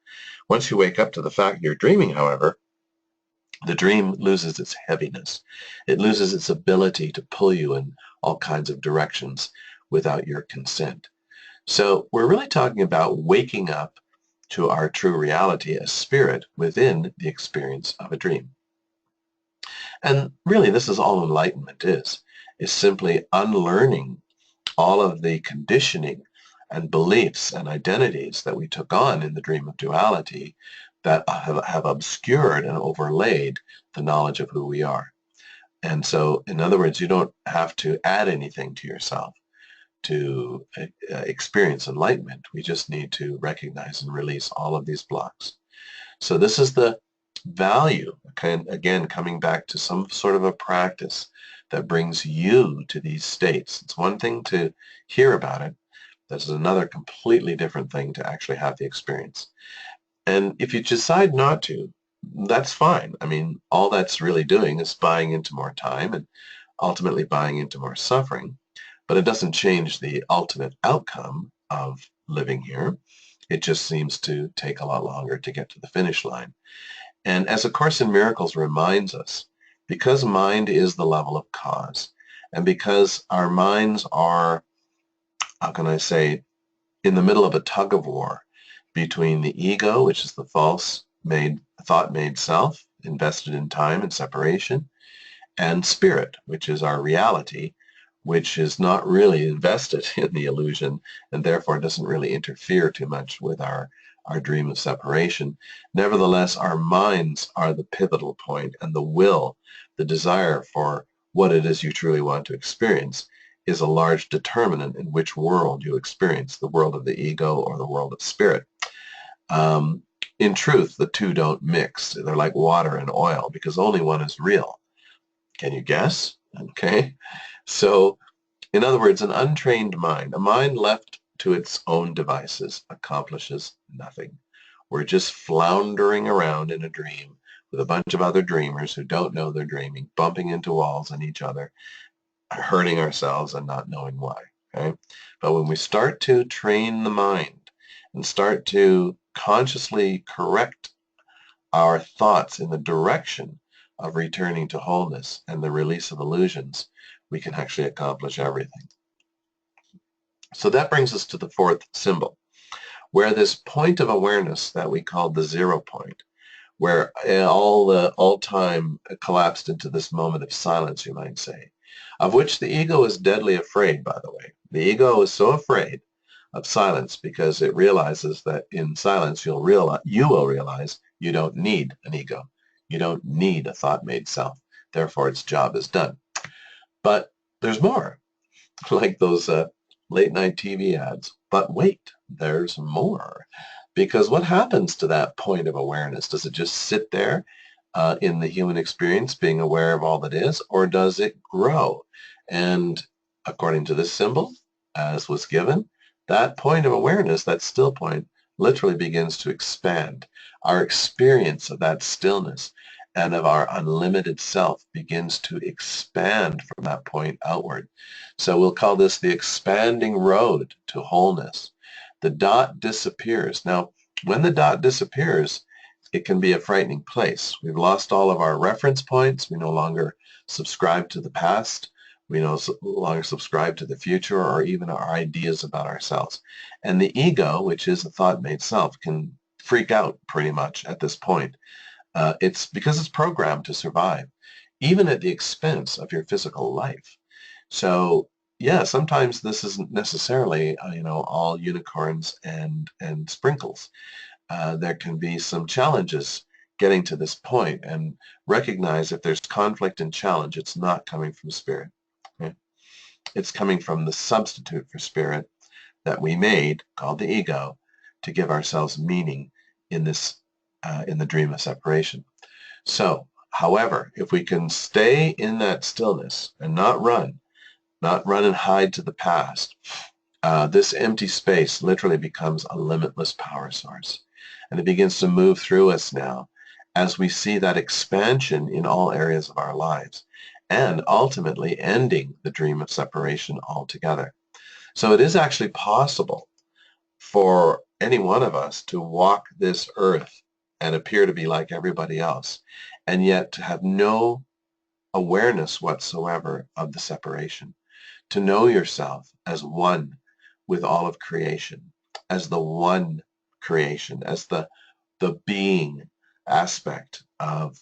Once you wake up to the fact you're dreaming, however, the dream loses its heaviness. It loses its ability to pull you in all kinds of directions without your consent. So we're really talking about waking up to our true reality as spirit within the experience of a dream. And really, this is all enlightenment is simply unlearning all of the conditioning and beliefs and identities that we took on in the dream of duality that have obscured and overlaid the knowledge of who we are. And so, in other words, you don't have to add anything to yourself to experience enlightenment. We just need to recognize and release all of these blocks. So this is the value, again, coming back to some sort of a practice that brings you to these states. It's one thing to hear about it. This is another completely different thing to actually have the experience. And if you decide not to, that's fine. I mean, all that's really doing is buying into more time and ultimately buying into more suffering. But it doesn't change the ultimate outcome of living here. It just seems to take a lot longer to get to the finish line. And as A Course in Miracles reminds us, because mind is the level of cause, and because our minds are, how can I say, in the middle of a tug of war between the ego, which is the false thought-made self, invested in time and separation, and spirit, which is our reality, which is not really invested in the illusion and therefore doesn't really interfere too much with our dream of separation. Nevertheless, our minds are the pivotal point, and the will, the desire for what it is you truly want to experience, is a large determinant in which world you experience, the world of the ego or the world of spirit. In truth, the two don't mix. They're like water and oil because only one is real. Can you guess? Okay. So, in other words, an untrained mind, a mind left to its own devices, accomplishes nothing. We're just floundering around in a dream with a bunch of other dreamers who don't know they're dreaming, bumping into walls and each other, hurting ourselves and not knowing why. Okay? But when we start to train the mind and start to consciously correct our thoughts in the direction of returning to wholeness and the release of illusions, we can actually accomplish everything. So that brings us to the fourth symbol, where this point of awareness that we call the 0 point, where all time collapsed into this moment of silence, you might say, of which the ego is deadly afraid, by the way. The ego is so afraid of silence because it realizes that in silence you will realize you don't need an ego. You don't need a thought-made self. Therefore, its job is done. But there's more, like those late-night TV ads. But wait, there's more. Because what happens to that point of awareness? Does it just sit there in the human experience, being aware of all that is, or does it grow? And according to this symbol, as was given, that point of awareness, that still point, literally begins to expand. Our experience of that stillness and of our unlimited self begins to expand from that point outward. So we'll call this the expanding road to wholeness. The dot disappears. Now, when the dot disappears, it can be a frightening place. We've lost all of our reference points. We no longer subscribe to the past. We no longer subscribe to the future or even our ideas about ourselves. And the ego, which is a thought-made self, can freak out pretty much at this point. It's because it's programmed to survive, even at the expense of your physical life. So yeah, sometimes this isn't necessarily, all unicorns and sprinkles. There can be some challenges getting to this point, and recognize if there's conflict and challenge, it's not coming from spirit. Okay? It's coming from the substitute for spirit that we made, called the ego, to give ourselves meaning in this, in the dream of separation. So, however, if we can stay in that stillness and not run and hide to the past, this empty space literally becomes a limitless power source. And it begins to move through us now as we see that expansion in all areas of our lives and ultimately ending the dream of separation altogether. So it is actually possible for any one of us to walk this earth and appear to be like everybody else, and yet to have no awareness whatsoever of the separation. To know yourself as one with all of creation, as the one creation, as the being aspect of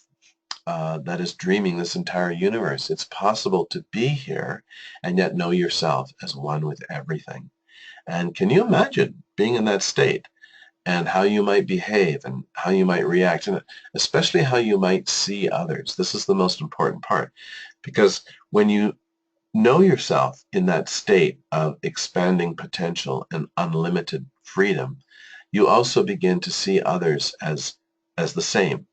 that is dreaming this entire universe. It's possible to be here and yet know yourself as one with everything. And can you imagine being in that state and how you might behave and how you might react, and especially how you might see others? This is the most important part, because when you know yourself in that state of expanding potential and unlimited freedom, you also begin to see others as the same,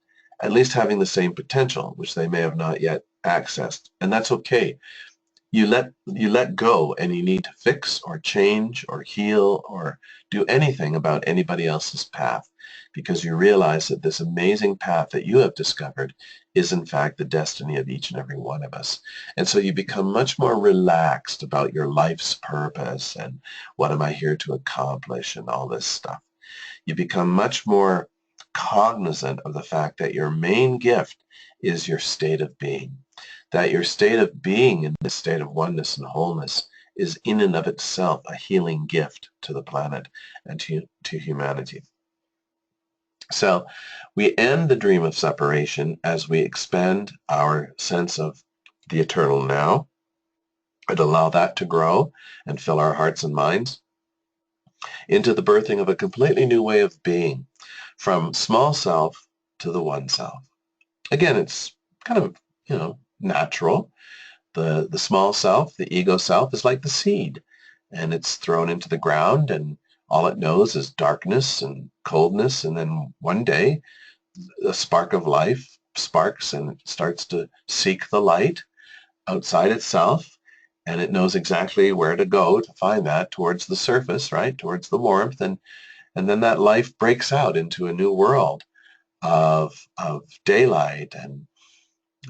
at least having the same potential, which they may have not yet accessed. And that's okay. You let go any need to fix or change or heal or do anything about anybody else's path, because you realize that this amazing path that you have discovered is in fact the destiny of each and every one of us. And so you become much more relaxed about your life's purpose and what am I here to accomplish and all this stuff. You become much more cognizant of the fact that your main gift is your state of being, that your state of being in this state of oneness and wholeness is in and of itself a healing gift to the planet and to humanity. So we end the dream of separation as we expand our sense of the eternal now and allow that to grow and fill our hearts and minds into the birthing of a completely new way of being, from small self to the one self. Again, it's kind of, natural. The small self, the ego self, is like the seed, and it's thrown into the ground, and all it knows is darkness and coldness, and then one day a spark of life sparks and it starts to seek the light outside itself, and it knows exactly where to go to find that, towards the surface, right, towards the warmth, and then that life breaks out into a new world of daylight and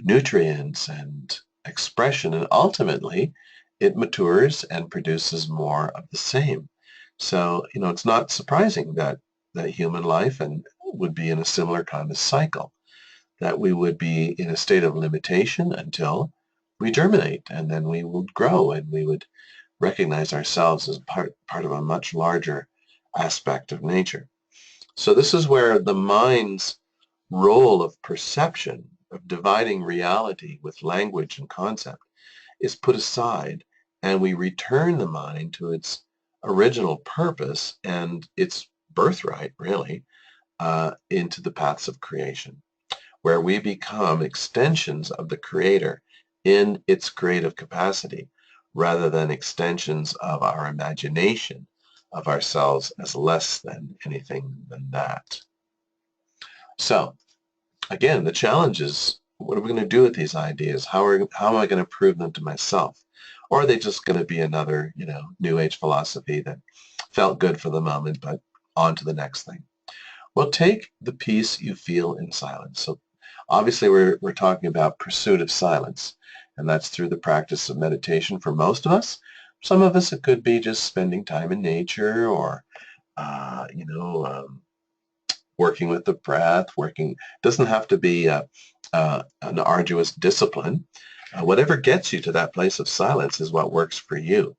nutrients and expression, and ultimately it matures and produces more of the same. So, it's not surprising that human life and would be in a similar kind of cycle, that we would be in a state of limitation until we germinate, and then we would grow and we would recognize ourselves as part of a much larger aspect of nature. So this is where the mind's role of perception, of dividing reality with language and concept, is put aside, and we return the mind to its original purpose and its birthright, really, into the paths of creation, where we become extensions of the Creator in its creative capacity, rather than extensions of our imagination of ourselves as less than anything than that. So, again, the challenge is, what are we going to do with these ideas? How am I going to prove them to myself? Or are they just going to be another, New Age philosophy that felt good for the moment, but on to the next thing? Well, take the peace you feel in silence. So obviously we're talking about pursuit of silence, and that's through the practice of meditation for most of us. Some of us, it could be just spending time in nature, or, working with the breath, doesn't have to be an arduous discipline. Whatever gets you to that place of silence is what works for you.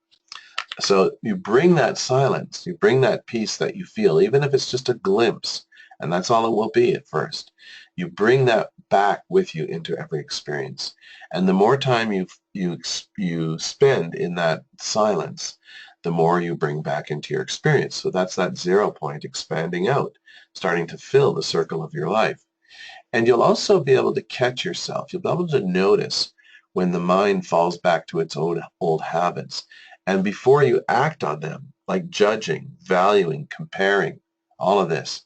So you bring that silence, you bring that peace that you feel, even if it's just a glimpse, and that's all it will be at first. You bring that back with you into every experience. And the more time you spend in that silence, the more you bring back into your experience. So that's that 0 point expanding out, starting to fill the circle of your life. And you'll also be able to catch yourself. You'll be able to notice when the mind falls back to its old habits. And before you act on them, like judging, valuing, comparing, all of this,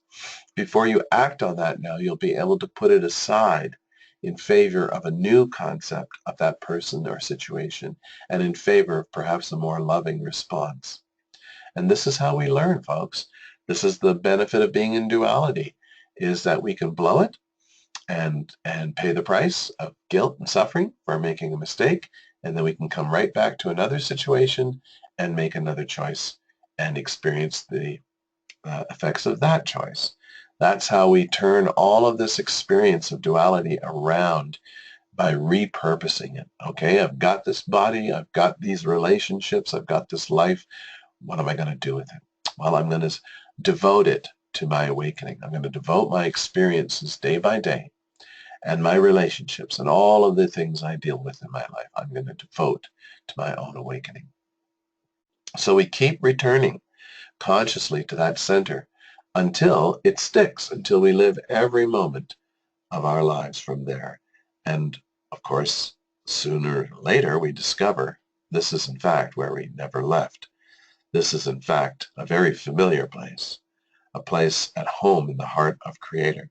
before you act on that now, you'll be able to put it aside in favor of a new concept of that person or situation, and in favor of perhaps a more loving response. And this is how we learn, folks. This is the benefit of being in duality, is that we can blow it and pay the price of guilt and suffering for making a mistake, and then we can come right back to another situation and make another choice and experience the effects of that choice. That's how we turn all of this experience of duality around, by repurposing it. Okay, I've got this body, I've got these relationships, I've got this life. What am I going to do with it? Well, I'm going to devote it to my awakening. I'm going to devote my experiences day by day and my relationships and all of the things I deal with in my life. I'm going to devote to my own awakening. So we keep returning consciously to that center until it sticks, until we live every moment of our lives from there. And of course, sooner or later we discover this is in fact where we never left. This is in fact a very familiar place, a place at home in the heart of Creator,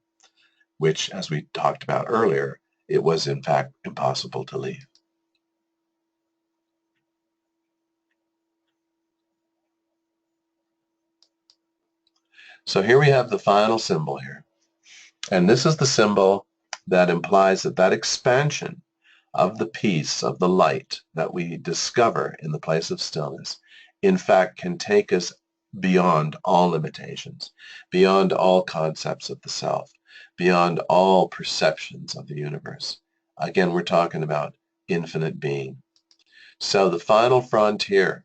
which, as we talked about earlier, it was in fact impossible to leave. So here we have the final symbol here. And this is the symbol that implies that that expansion of the peace, of the light that we discover in the place of stillness, in fact can take us beyond all limitations, beyond all concepts of the self, beyond all perceptions of the universe. Again, we're talking about infinite being. So the final frontier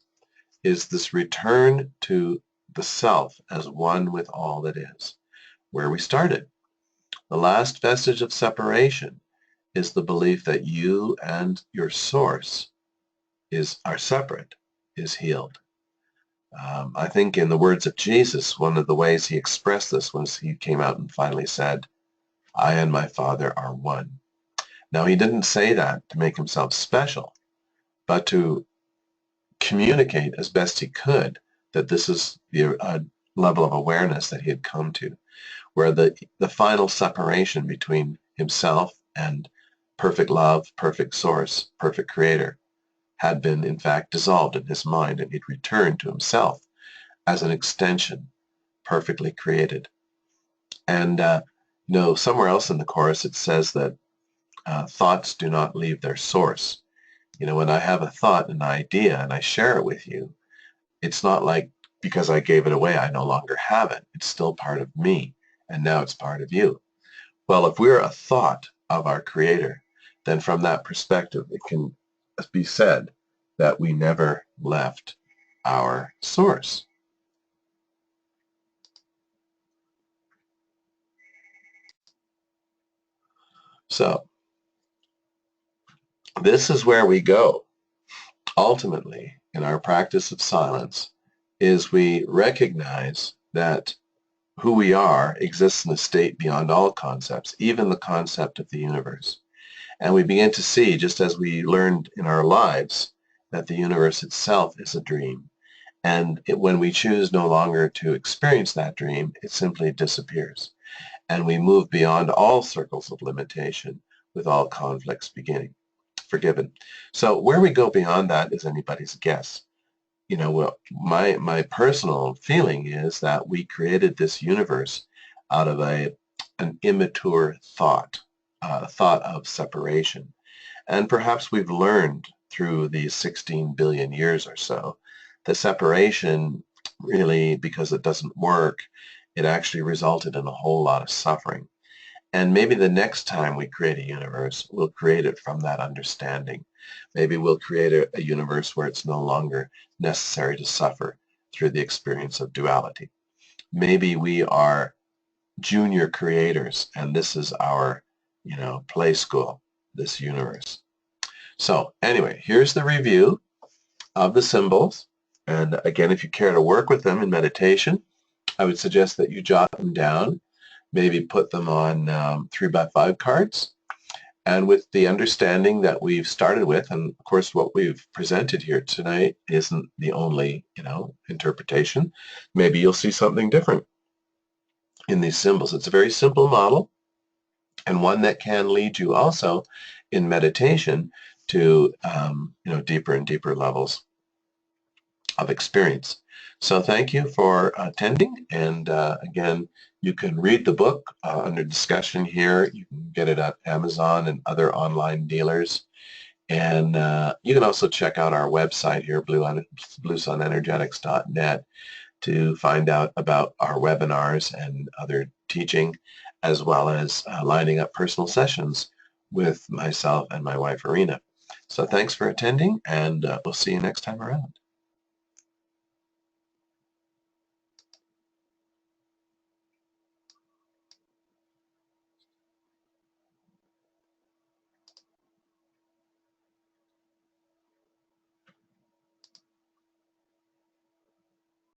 is this return to the self as one with all that is, where we started. The last vestige of separation is the belief that you and your source are separate, is healed. I think in the words of Jesus, one of the ways he expressed this was he came out and finally said, I and my Father are one. Now, he didn't say that to make himself special, but to communicate as best he could that this is the level of awareness that he had come to, where the final separation between himself and perfect love, perfect source, perfect creator had been in fact dissolved in his mind, and he'd returned to himself as an extension, perfectly created. And somewhere else in the Course it says that thoughts do not leave their source. When I have a thought, an idea, and I share it with you, it's not like because I gave it away, I no longer have it. It's still part of me, and now it's part of you. Well, if we're a thought of our Creator, then from that perspective, it can be said that we never left our source. So this is where we go. Ultimately, in our practice of silence, is we recognize that who we are exists in a state beyond all concepts, even the concept of the universe. And we begin to see, just as we learned in our lives, that the universe itself is a dream. And when we choose no longer to experience that dream, it simply disappears. And we move beyond all circles of limitation, with all conflicts forgiven. So where we go beyond that is anybody's guess. My personal feeling is that we created this universe out of an immature thought of separation. And perhaps we've learned through these 16 billion years or so that separation really, because it doesn't work, it actually resulted in a whole lot of suffering. And maybe the next time we create a universe, we'll create it from that understanding. Maybe we'll create a universe where it's no longer necessary to suffer through the experience of duality. Maybe we are junior creators, and this is our, play school, this universe. So anyway, here's the review of the symbols. And again, if you care to work with them in meditation, I would suggest that you jot them down, maybe put them on 3x5 cards. And with the understanding that we've started with, and of course what we've presented here tonight isn't the only, interpretation. Maybe you'll see something different in these symbols. It's a very simple model, and one that can lead you also in meditation to, deeper and deeper levels of experience. So thank you for attending, and again, you can read the book under discussion here. You can get it at Amazon and other online dealers, and you can also check out our website here, bluesunenergetics.net, to find out about our webinars and other teaching, as well as lining up personal sessions with myself and my wife, Irina. So thanks for attending, and we'll see you next time around.